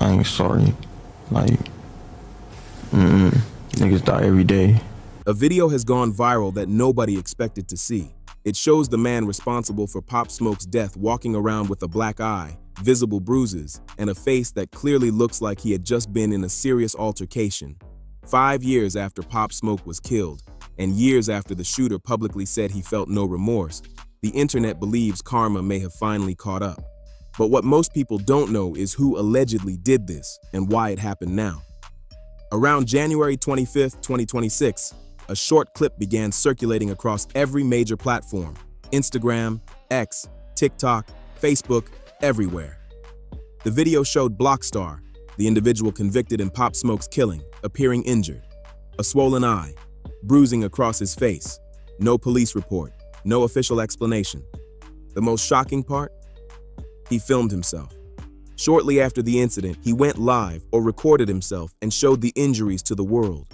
I ain't sorry. Like, niggas die every day. A video has gone viral that nobody expected to see. It shows the man responsible for Pop Smoke's death walking around with a black eye, visible bruises, and a face that clearly looks like he had just been in a serious altercation. 5 years after Pop Smoke was killed, and years after the shooter publicly said he felt no remorse, the internet believes karma may have finally caught up. But what most people don't know is who allegedly did this and why it happened now. Around January 25th, 2026, a short clip began circulating across every major platform: Instagram, X, TikTok, Facebook, everywhere. The video showed Blockstar, the individual convicted in Pop Smoke's killing, appearing injured. A swollen eye, bruising across his face. No police report, no official explanation. The most shocking part? He filmed himself. Shortly after the incident, he went live or recorded himself and showed the injuries to the world.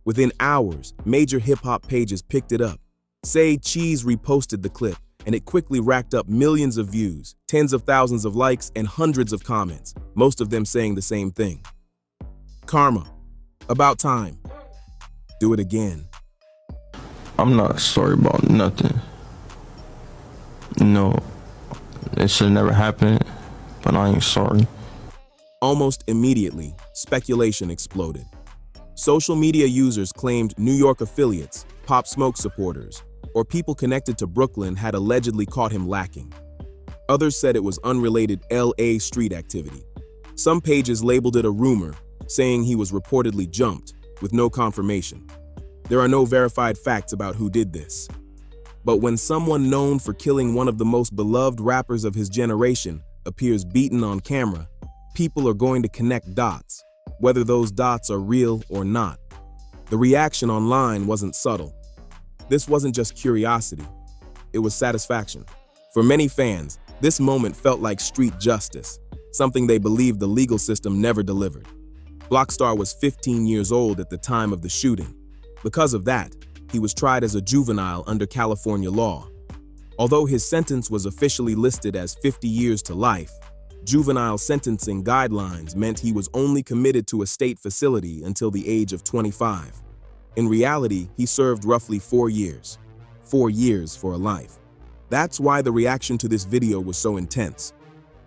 Within hours, major hip-hop pages picked it up. Say Cheese reposted the clip, and it quickly racked up millions of views, tens of thousands of likes, and hundreds of comments, most of them saying the same thing. Karma. About time. Do it again. I'm not sorry about nothing. No, it should never happen, but I ain't sorry. Almost immediately, speculation exploded. Social media users claimed New York affiliates, Pop Smoke supporters, or people connected to Brooklyn had allegedly caught him lacking. Others said it was unrelated LA street activity. Some pages labeled it a rumor, saying he was reportedly jumped, with no confirmation. There are no verified facts about who did this. But when someone known for killing one of the most beloved rappers of his generation appears beaten on camera, people are going to connect dots, whether those dots are real or not. The reaction online wasn't subtle. This wasn't just curiosity, it was satisfaction. For many fans, this moment felt like street justice, something they believed the legal system never delivered. Blockstar was 15 years old at the time of the shooting. Because of that, he was tried as a juvenile under California law. Although his sentence was officially listed as 50 years to life, juvenile sentencing guidelines meant he was only committed to a state facility until the age of 25. In reality, he served roughly 4 years. 4 years for a life. That's why the reaction to this video was so intense.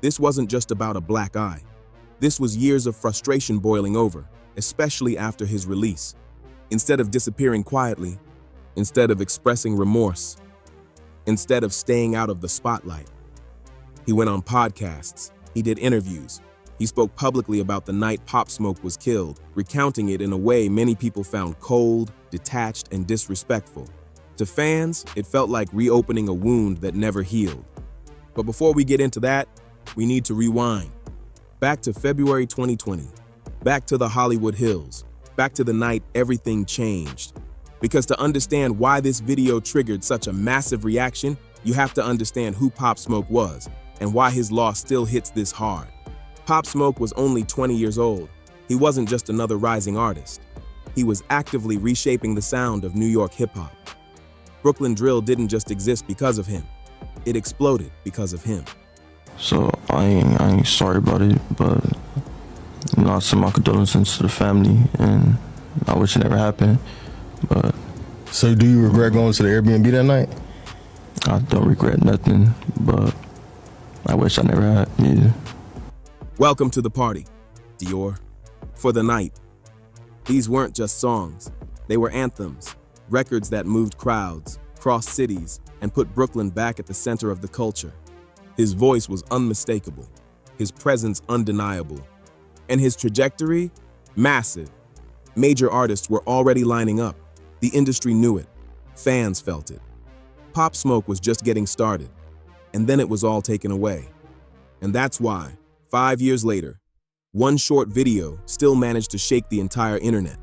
This wasn't just about a black eye. This was years of frustration boiling over, especially after his release. Instead of disappearing quietly, instead of expressing remorse, instead of staying out of the spotlight, he went on podcasts, he did interviews, he spoke publicly about the night Pop Smoke was killed, recounting it in a way many people found cold, detached, and disrespectful. To fans, it felt like reopening a wound that never healed. But before we get into that, we need to rewind. Back to February 2020, back to the Hollywood Hills, back to the night everything changed. Because to understand why this video triggered such a massive reaction, you have to understand who Pop Smoke was and why his loss still hits this hard. Pop Smoke was only 20 years old. He wasn't just another rising artist. He was actively reshaping the sound of New York hip-hop. Brooklyn drill didn't just exist because of him. It exploded because of him. So I ain't sorry about it, but I send my condolences to the family, and I wish it never happened. But so do you regret going to the Airbnb that night? I don't regret nothing, but I wish I never had either. Welcome to the party, Dior. For the night. These weren't just songs. They were anthems, records that moved crowds, crossed cities, and put Brooklyn back at the center of the culture. His voice was unmistakable, his presence undeniable, and his trajectory, massive. Major artists were already lining up. The industry knew it. Fans felt it. Pop Smoke was just getting started, and then it was all taken away. And that's why, 5 years later, one short video still managed to shake the entire internet.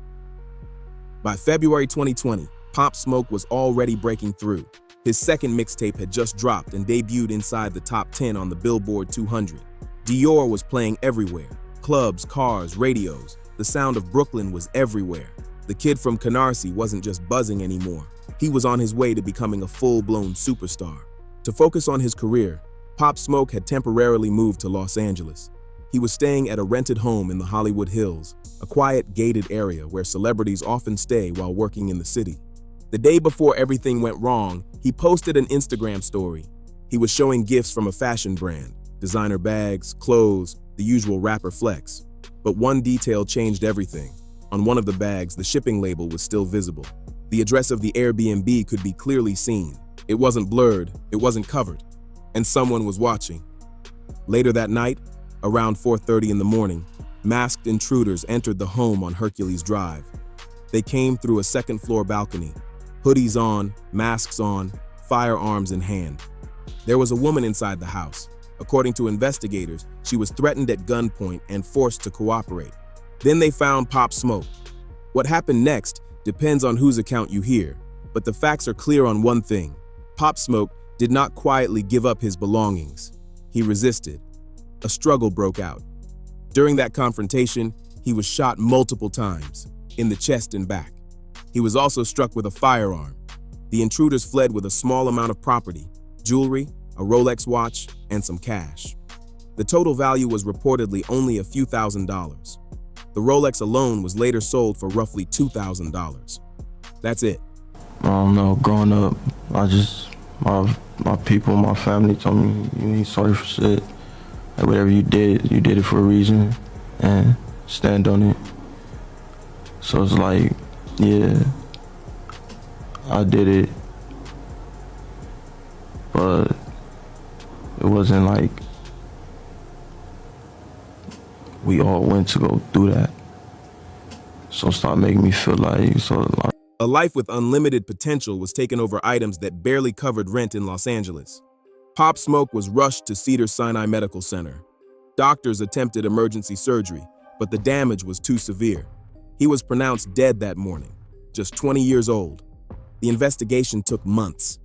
By February 2020, Pop Smoke was already breaking through. His second mixtape had just dropped and debuted inside the top 10 on the Billboard 200. Dior was playing everywhere. Clubs, cars, radios. The sound of Brooklyn was everywhere. The kid from Canarsie wasn't just buzzing anymore. He was on his way to becoming a full-blown superstar. To focus on his career, Pop Smoke had temporarily moved to Los Angeles. He was staying at a rented home in the Hollywood Hills, a quiet, gated area where celebrities often stay while working in the city. The day before everything went wrong, he posted an Instagram story. He was showing gifts from a fashion brand, designer bags, clothes, the usual rapper flex. But one detail changed everything. On one of the bags, the shipping label was still visible. The address of the Airbnb could be clearly seen. It wasn't blurred, it wasn't covered, and someone was watching. Later that night, around 4:30 in the morning, masked intruders entered the home on Hercules Drive. They came through a second-floor balcony, hoodies on, masks on, firearms in hand. There was a woman inside the house. According to investigators, she was threatened at gunpoint and forced to cooperate. Then they found Pop Smoke. What happened next depends on whose account you hear, but the facts are clear on one thing. Pop Smoke did not quietly give up his belongings. He resisted. A struggle broke out. During that confrontation, he was shot multiple times, in the chest and back. He was also struck with a firearm. The intruders fled with a small amount of property, jewelry, a Rolex watch, and some cash. The total value was reportedly only a few $1,000s. The Rolex alone was later sold for roughly $2,000. That's it. I don't know, growing up, my people, my family told me, you ain't sorry for shit. Like whatever you did it for a reason, and stand on it. So it's like, yeah, I did it, but it wasn't like we all went to go do that. So stop making me feel like, A life with unlimited potential was taken over items that barely covered rent in Los Angeles. Pop Smoke was rushed to Cedars-Sinai Medical Center. Doctors attempted emergency surgery, but the damage was too severe. He was pronounced dead that morning, just 20 years old. The investigation took months.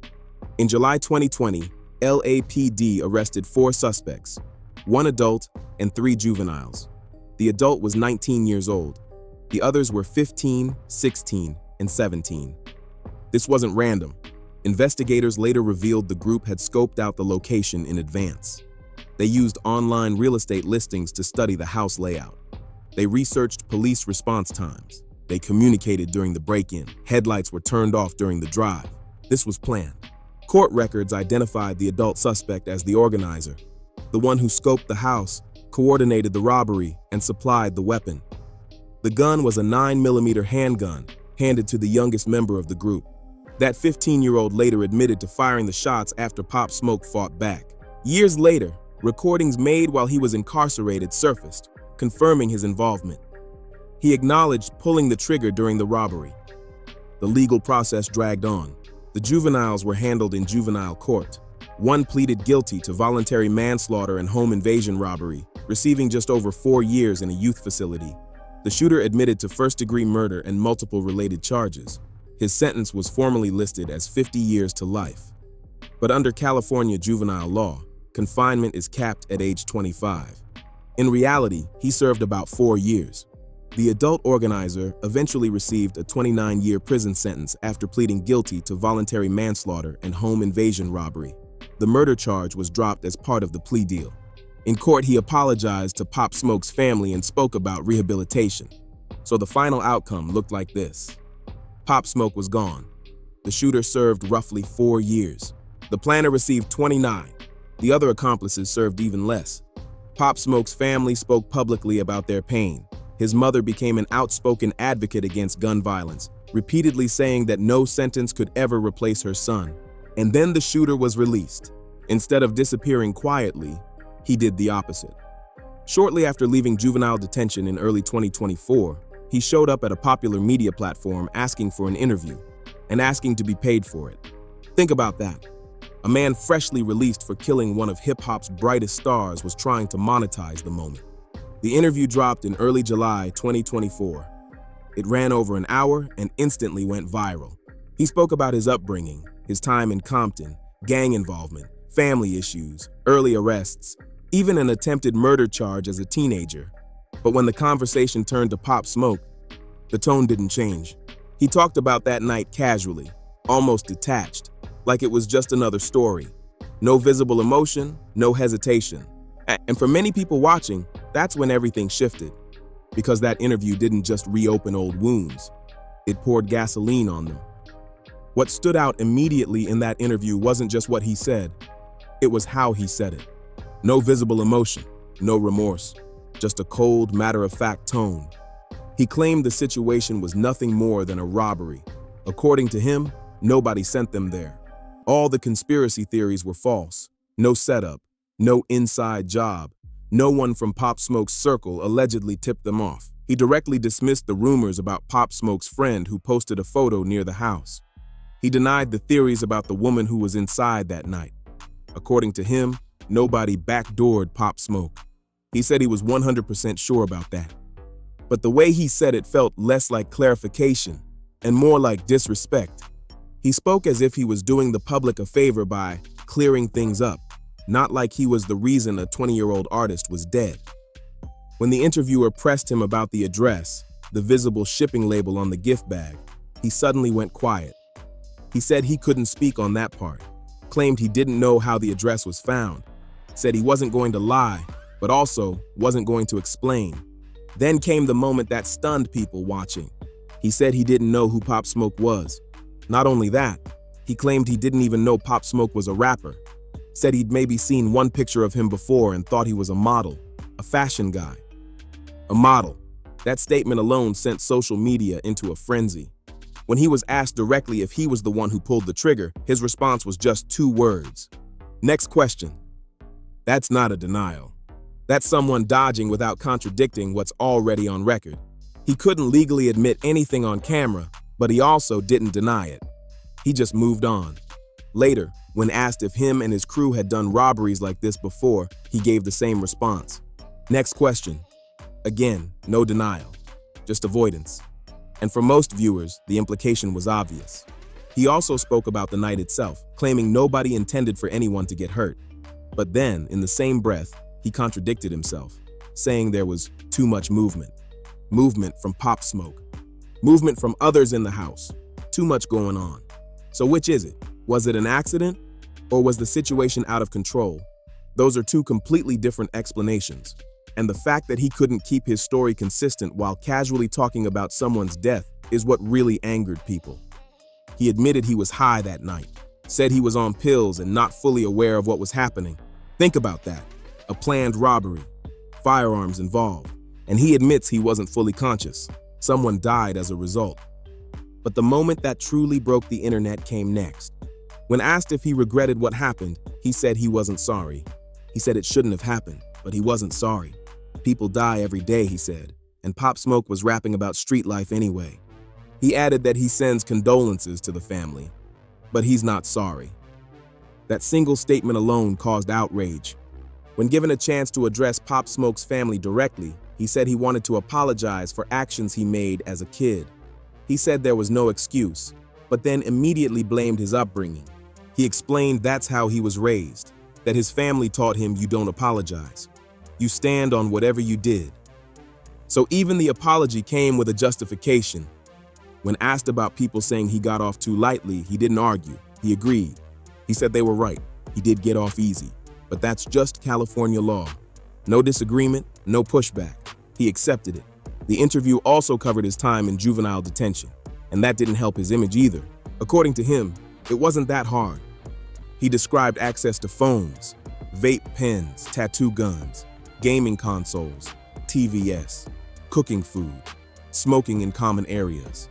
In July 2020, LAPD arrested 4 suspects, 1 adult and 3 juveniles. The adult was 19 years old. The others were 15, 16, and 17. This wasn't random. Investigators later revealed the group had scoped out the location in advance. They used online real estate listings to study the house layout. They researched police response times. They communicated during the break-in. Headlights were turned off during the drive. This was planned. Court records identified the adult suspect as the organizer, the one who scoped the house, coordinated the robbery, and supplied the weapon. The gun was a 9mm handgun handed to the youngest member of the group. That 15-year-old later admitted to firing the shots after Pop Smoke fought back. Years later, recordings made while he was incarcerated surfaced, confirming his involvement. He acknowledged pulling the trigger during the robbery. The legal process dragged on. The juveniles were handled in juvenile court. One pleaded guilty to voluntary manslaughter and home invasion robbery, receiving just over 4 years in a youth facility. The shooter admitted to first-degree murder and multiple related charges. His sentence was formally listed as 50 years to life. But under California juvenile law, confinement is capped at age 25. In reality, he served about 4 years. The adult organizer eventually received a 29-year prison sentence after pleading guilty to voluntary manslaughter and home invasion robbery. The murder charge was dropped as part of the plea deal. In court, he apologized to Pop Smoke's family and spoke about rehabilitation. So the final outcome looked like this. Pop Smoke was gone. The shooter served roughly 4 years. The planner received 29. The other accomplices served even less. Pop Smoke's family spoke publicly about their pain. His mother became an outspoken advocate against gun violence, repeatedly saying that no sentence could ever replace her son. And then the shooter was released. Instead of disappearing quietly, he did the opposite. Shortly after leaving juvenile detention in early 2024, he showed up at a popular media platform asking for an interview and asking to be paid for it. Think about that. A man freshly released for killing one of hip-hop's brightest stars was trying to monetize the moment. The interview dropped in early July 2024. It ran over an hour and instantly went viral. He spoke about his upbringing, his time in Compton, gang involvement, family issues, early arrests, even an attempted murder charge as a teenager. But when the conversation turned to Pop Smoke, the tone didn't change. He talked about that night casually, almost detached, like it was just another story. No visible emotion, no hesitation. And for many people watching, That's when everything shifted, because that interview didn't just reopen old wounds, it poured gasoline on them. What stood out immediately in that interview wasn't just what he said, it was how he said it. No visible emotion, no remorse, just a cold, matter-of-fact tone. He claimed the situation was nothing more than a robbery. According to him, nobody sent them there. All the conspiracy theories were false. No setup, no inside job. No one from Pop Smoke's circle allegedly tipped them off. He directly dismissed the rumors about Pop Smoke's friend who posted a photo near the house. He denied the theories about the woman who was inside that night. According to him, nobody backdoored Pop Smoke. He said he was 100% sure about that. But the way he said it felt less like clarification and more like disrespect. He spoke as if he was doing the public a favor by clearing things up, not like he was the reason a 20-year-old artist was dead. When the interviewer pressed him about the address, the visible shipping label on the gift bag, he suddenly went quiet. He said he couldn't speak on that part, claimed he didn't know how the address was found, said he wasn't going to lie, but also wasn't going to explain. Then came the moment that stunned people watching. He said he didn't know who Pop Smoke was. Not only that, he claimed he didn't even know Pop Smoke was a rapper. Said he'd maybe seen one picture of him before and thought he was a model, a fashion guy. A model. That statement alone sent social media into a frenzy. When he was asked directly if he was the one who pulled the trigger, his response was just 2 words. Next question. That's not a denial. That's someone dodging without contradicting what's already on record. He couldn't legally admit anything on camera, but he also didn't deny it. He just moved on. Later, when asked if him and his crew had done robberies like this before, he gave the same response. Next question. Again, no denial, just avoidance. And for most viewers, the implication was obvious. He also spoke about the night itself, claiming nobody intended for anyone to get hurt. But then, in the same breath, he contradicted himself, saying there was too much movement. Movement from Pop Smoke. Movement from others in the house. Too much going on. So which is it? Was it an accident? Or was the situation out of control? Those are 2 completely different explanations. And the fact that he couldn't keep his story consistent while casually talking about someone's death is what really angered people. He admitted he was high that night, said he was on pills and not fully aware of what was happening. Think about that. A planned robbery, firearms involved, and he admits he wasn't fully conscious. Someone died as a result. But the moment that truly broke the internet came next. When asked if he regretted what happened, he said he wasn't sorry. He said it shouldn't have happened, but he wasn't sorry. People die every day, he said, and Pop Smoke was rapping about street life anyway. He added that he sends condolences to the family, but he's not sorry. That single statement alone caused outrage. When given a chance to address Pop Smoke's family directly, he said he wanted to apologize for actions he made as a kid. He said there was no excuse, but then immediately blamed his upbringing. He explained that's how he was raised, that his family taught him you don't apologize. You stand on whatever you did. So even the apology came with a justification. When asked about people saying he got off too lightly, he didn't argue. He agreed. He said they were right. He did get off easy. But that's just California law. No disagreement, no pushback. He accepted it. The interview also covered his time in juvenile detention, and that didn't help his image either. According to him, it wasn't that hard. He described access to phones, vape pens, tattoo guns, gaming consoles, TVS, cooking food, smoking in common areas.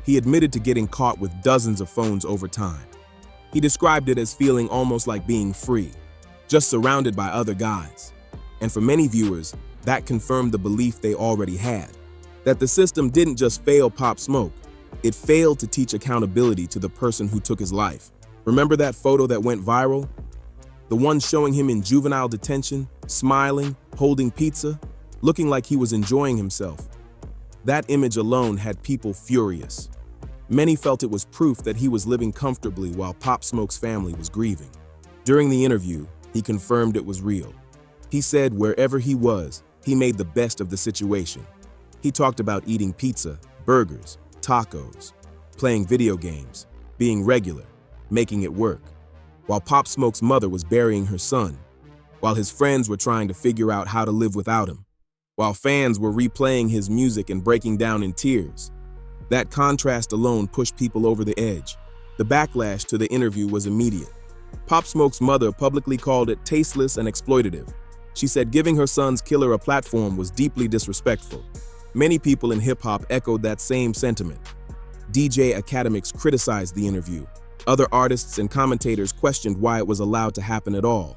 He admitted to getting caught with dozens of phones over time. He described it as feeling almost like being free, just surrounded by other guys. And for many viewers, that confirmed the belief they already had, that the system didn't just fail Pop Smoke, it failed to teach accountability to the person who took his life. Remember that photo that went viral? The one showing him in juvenile detention, smiling, holding pizza, looking like he was enjoying himself. That image alone had people furious. Many felt it was proof that he was living comfortably while Pop Smoke's family was grieving. During the interview, he confirmed it was real. He said wherever he was, he made the best of the situation. He talked about eating pizza, burgers, tacos, playing video games, being regular, making it work. While Pop Smoke's mother was burying her son, while his friends were trying to figure out how to live without him, while fans were replaying his music and breaking down in tears. That contrast alone pushed people over the edge. The backlash to the interview was immediate. Pop Smoke's mother publicly called it tasteless and exploitative. She said giving her son's killer a platform was deeply disrespectful. Many people in hip-hop echoed that same sentiment. DJ academics criticized the interview. Other artists and commentators questioned why it was allowed to happen at all.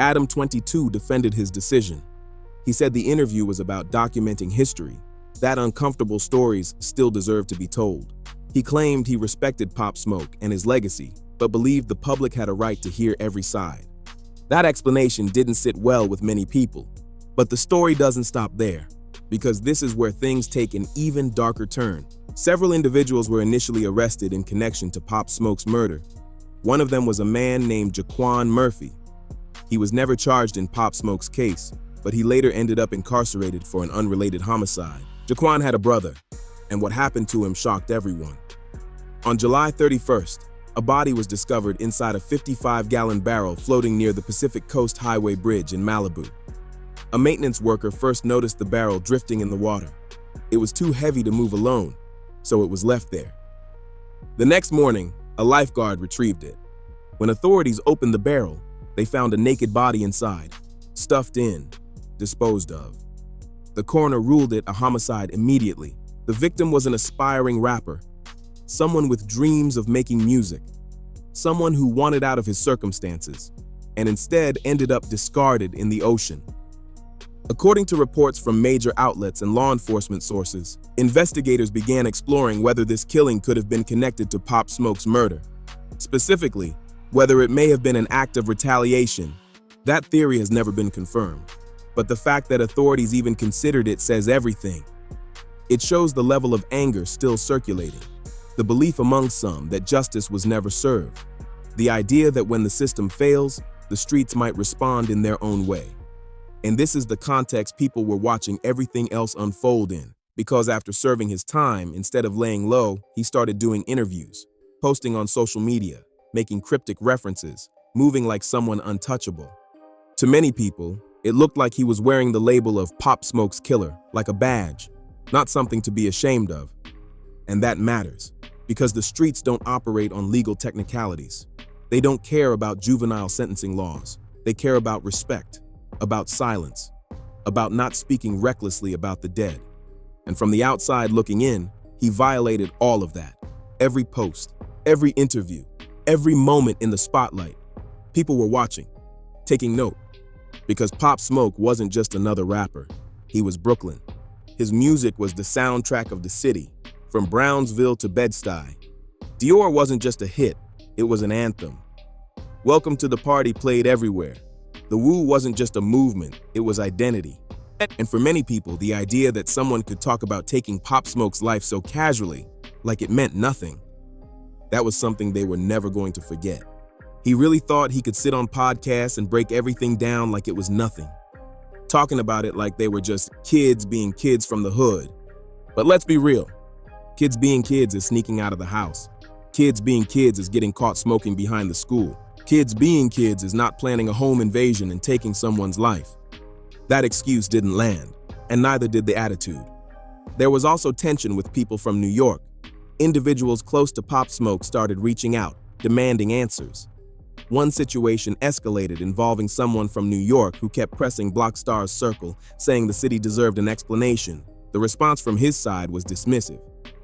Adam 22 defended his decision. He said the interview was about documenting history, that uncomfortable stories still deserve to be told. He claimed he respected Pop Smoke and his legacy, but believed the public had a right to hear every side. That explanation didn't sit well with many people. But the story doesn't stop there, because this is where things take an even darker turn. Several individuals were initially arrested in connection to Pop Smoke's murder. One of them was a man named Jaquan Murphy. He was never charged in Pop Smoke's case, but he later ended up incarcerated for an unrelated homicide. Jaquan had a brother, and what happened to him shocked everyone. On July 31st, a body was discovered inside a 55-gallon barrel floating near the Pacific Coast Highway Bridge in Malibu. A maintenance worker first noticed the barrel drifting in the water. It was too heavy to move alone, so it was left there. The next morning, a lifeguard retrieved it. When authorities opened the barrel, they found a naked body inside, stuffed in, disposed of. The coroner ruled it a homicide immediately. The victim was an aspiring rapper, someone with dreams of making music, someone who wanted out of his circumstances, and instead ended up discarded in the ocean. According to reports from major outlets and law enforcement sources, investigators began exploring whether this killing could have been connected to Pop Smoke's murder. Specifically, whether it may have been an act of retaliation. That theory has never been confirmed. But the fact that authorities even considered it says everything. It shows the level of anger still circulating, the belief among some that justice was never served, the idea that when the system fails, the streets might respond in their own way. And this is the context people were watching everything else unfold in, because after serving his time, instead of laying low, he started doing interviews, posting on social media, making cryptic references, moving like someone untouchable. To many people, it looked like he was wearing the label of Pop Smoke's killer, like a badge, not something to be ashamed of. And that matters, because the streets don't operate on legal technicalities. They don't care about juvenile sentencing laws. They care about respect, about silence, about not speaking recklessly about the dead. And from the outside looking in, he violated all of that. Every post, every interview, every moment in the spotlight. People were watching, taking note. Because Pop Smoke wasn't just another rapper. He was Brooklyn. His music was the soundtrack of the city, from Brownsville to Bed-Stuy. Dior wasn't just a hit, it was an anthem. Welcome to the Party played everywhere. The Woo wasn't just a movement, it was identity. And for many people, the idea that someone could talk about taking Pop Smoke's life so casually, like it meant nothing, that was something they were never going to forget. He really thought he could sit on podcasts and break everything down like it was nothing, talking about it like they were just kids being kids from the hood. But let's be real. Kids being kids is sneaking out of the house. Kids being kids is getting caught smoking behind the school. Kids being kids is not planning a home invasion and taking someone's life. That excuse didn't land, and neither did the attitude. There was also tension with people from New York. Individuals close to Pop Smoke started reaching out, demanding answers. One situation escalated involving someone from New York who kept pressing Blockstar's circle, saying the city deserved an explanation. The response from his side was dismissive.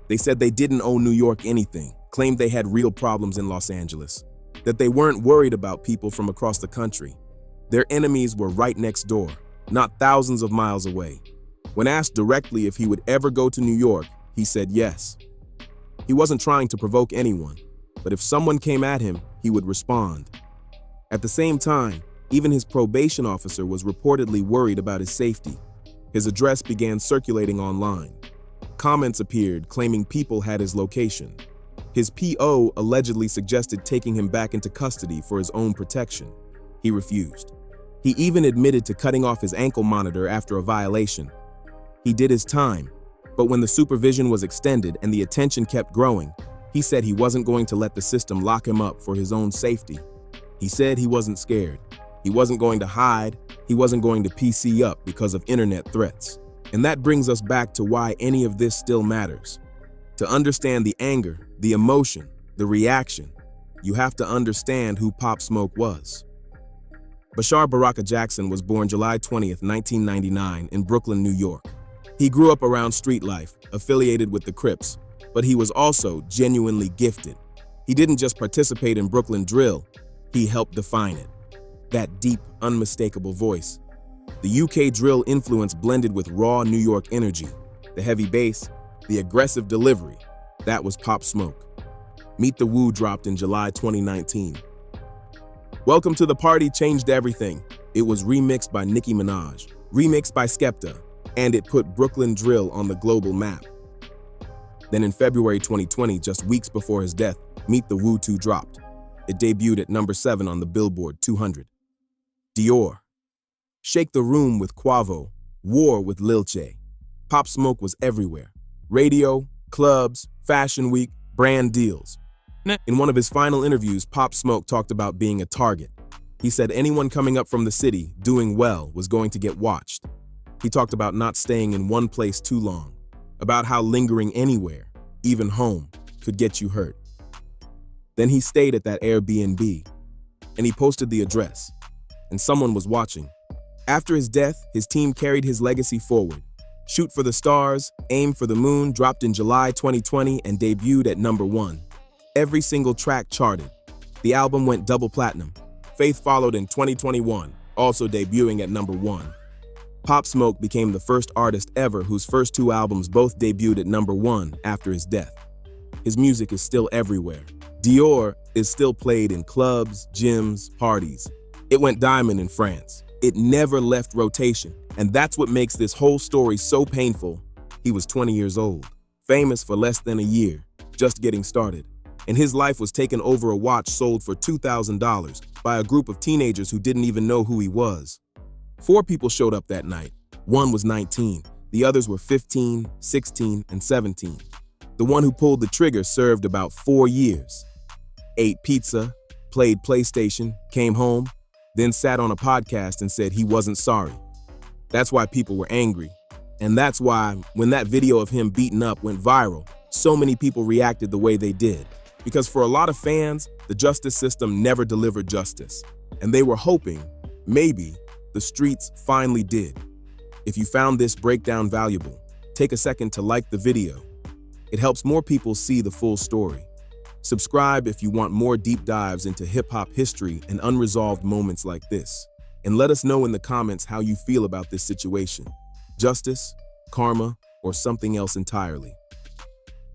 They said they didn't owe New York anything, claimed they had real problems in Los Angeles, that they weren't worried about people from across the country. Their enemies were right next door, not thousands of miles away. When asked directly if he would ever go to New York, he said yes. He wasn't trying to provoke anyone, but if someone came at him, he would respond. At the same time, even his probation officer was reportedly worried about his safety. His address began circulating online. Comments appeared claiming people had his location. His PO allegedly suggested taking him back into custody for his own protection. He refused. He even admitted to cutting off his ankle monitor after a violation. He did his time, but when the supervision was extended and the attention kept growing, he said he wasn't going to let the system lock him up for his own safety. He said he wasn't scared. He wasn't going to hide. He wasn't going to PC up because of internet threats. And that brings us back to why any of this still matters. To understand the anger, the emotion, the reaction, you have to understand who Pop Smoke was. Bashar Baraka Jackson was born July 20th, 1999 in Brooklyn, New York. He grew up around street life, affiliated with the Crips, but he was also genuinely gifted. He didn't just participate in Brooklyn drill, he helped define it. That deep, unmistakable voice. The UK drill influence blended with raw New York energy, the heavy bass, the aggressive delivery. That was Pop Smoke. Meet the Woo dropped in July 2019. Welcome to the Party changed everything. It was remixed by Nicki Minaj, remixed by Skepta, and it put Brooklyn drill on the global map. Then in February 2020, just weeks before his death, Meet the Woo 2 dropped. It debuted at number 7 on the Billboard 200. Dior. Shake the Room with Quavo, War with Lil Che. Pop Smoke was everywhere. Radio, clubs, fashion week, brand deals. In one of his final interviews, Pop Smoke talked about being a target. He said anyone coming up from the city, doing well, was going to get watched. He talked about not staying in one place too long, about how lingering anywhere, even home, could get you hurt. Then he stayed at that Airbnb, and he posted the address, and someone was watching. After his death, his team carried his legacy forward. Shoot for the Stars, Aim for the Moon dropped in July 2020 and debuted at number 1. Every single track charted. The album went double platinum. Faith followed in 2021, also debuting at number 1. Pop Smoke became the first artist ever whose first 2 albums both debuted at number 1 after his death. His music is still everywhere. Dior is still played in clubs, gyms, parties. It went diamond in France. It never left rotation, and that's what makes this whole story so painful. He was 20 years old, famous for less than a year, just getting started, and his life was taken over a watch sold for $2,000 by a group of teenagers who didn't even know who he was. 4 people showed up that night. One was 19, the others were 15, 16, and 17. The one who pulled the trigger served about 4 years. Ate pizza, played PlayStation, came home, then sat on a podcast and said he wasn't sorry. That's why people were angry. And that's why, when that video of him beaten up went viral, so many people reacted the way they did. Because for a lot of fans, the justice system never delivered justice. And they were hoping, maybe, the streets finally did. If you found this breakdown valuable, take a second to like the video. It helps more people see the full story. Subscribe if you want more deep dives into hip-hop history and unresolved moments like this. And let us know in the comments how you feel about this situation. Justice, karma, or something else entirely.